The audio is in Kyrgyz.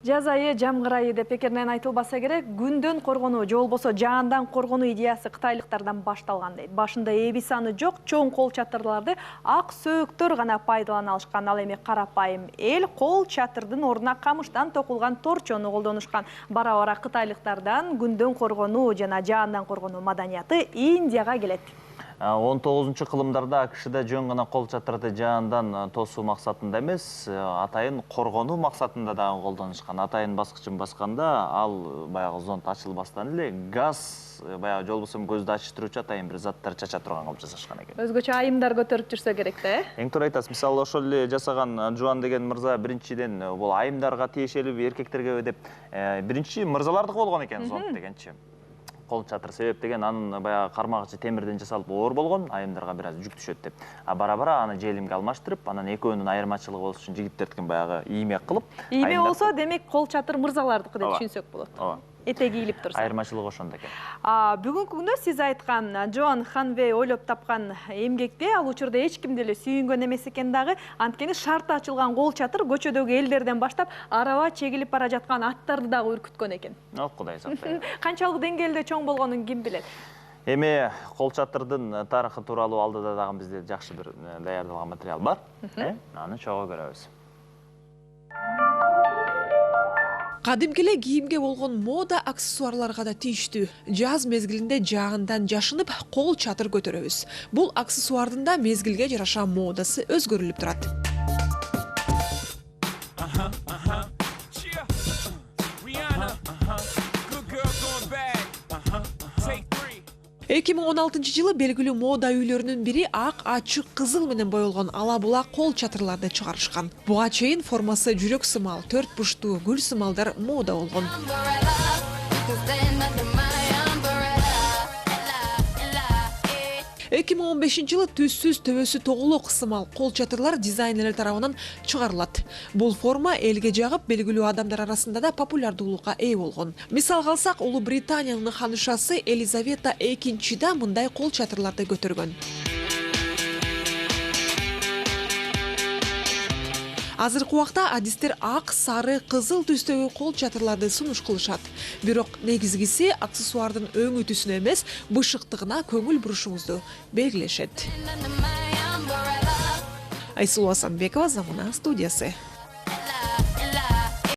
Жаз айы, жамгыр айы деп пекеринен айтылбаса керек, күндөн коргонуу же болбосо жаандан коргонуу идеясы кытайлыктардан башталган дейт. Башында эби саны жок чоң кол чатырларды ак сөөктөр гана пайдалана алышкан. Ал эми карапайым эл кол чатырдын ордуна камыштан токулган торчону колдонушкан. Бара-бара кытайлыктардан күндөн коргонуу жана жаандан коргонуу маданияты Индияга келет. 19-кылымдарда АКШда жөн гана кол чатырды жаандан тосуу максатында эмес, атайын коргонуу максатында дагы колдонушкан. Атайын баскычын басканда ал баягы зонт ачылбастан эле газ, баягы жолбосо көздү ачыштыруучу атайын бир заттар чача турган кылып жасашкан экен. Өзгөчө айымдар көтөрүп жүрсө керек да, Эң туура айтасыз. Мисалы, ошол эле жасаган Жуан деген мырза биринчиден бул айымдарга тиешелүү, эркектерге деп биринчи мырзалардыкы болгон экен зонт дегенчи. Кол чатыр себеп деген анын баягы кармагычы темирден жасалып оор болгон, айымдарга бир аз жүк түшөт деп. Бара-бара аны желимге алмаштырып, анан экөөнүн айырмачылыгы болуш үчүн жигиттердин баягы ийме кылып, ийме болсо, демек кол чатыр мырзалардыкы деп түшүнсөк болот. Ооба. Этеги ийилип турса. Айырмачылыгы ошондо экен. Бүгүнкү күндө сиз айткан Джон Ханвей ойлоп тапкан эмгекте ал учурда эч ким деле сүйүнгөн эмес экен дагы. Анткени шарты ачылган кол чатыр көчөдөгү элдерден баштап араба чегилип бара жаткан аттарды дагы үркүткөн экен. Кудай сактайын. Канчалык деңгээлде чоң болгонун ким билет? Эми кол чатырдын тарыхы тууралуу алдыда дагы бизде жакшы бир даярдалган материал бар. Аны чогуу көрөбүз. Кадимки эле кийимге болгон мода аксессуарларга да тийиштүү. Жаз мезгилинде жаагындан жашынып, кол чатыр көтөрөбүз. Бул аксессуардын да мезгилге жараша модасы өзгөрүлүп турат. 2016-жылы белгилүү мода үйлөрүнүн бири ак, ачык, кызыл менен боелгон ала-була кол чатырларды чыгарышкан. Буга чейин формасы жүрөк сымал, төрт бурчтуу гүл сымалдар мода болгон. 2015-жылы түссүз төбөсү тоголок сымал кол чатырлар дизайнерлер тарабынан чыгарылат. Бул форма элге жагып, белгилүү адамдар арасында да популярдуулукка ээ болгон. Мисалга алсак, Улуу Британиянын ханышасы Елизавета II да мындай кол чатырларды көтөргөн. Азыркы убакта адистер ак, сары, кызыл түстөгү кол чатырларды сунуш кылышат. Бирок негизгиси аксессуардын өңү түсүнө эмес, бышыктыгына көңүл бурушуңузду белгилешет. Айсулуу Асанбекова, Замана студиясы.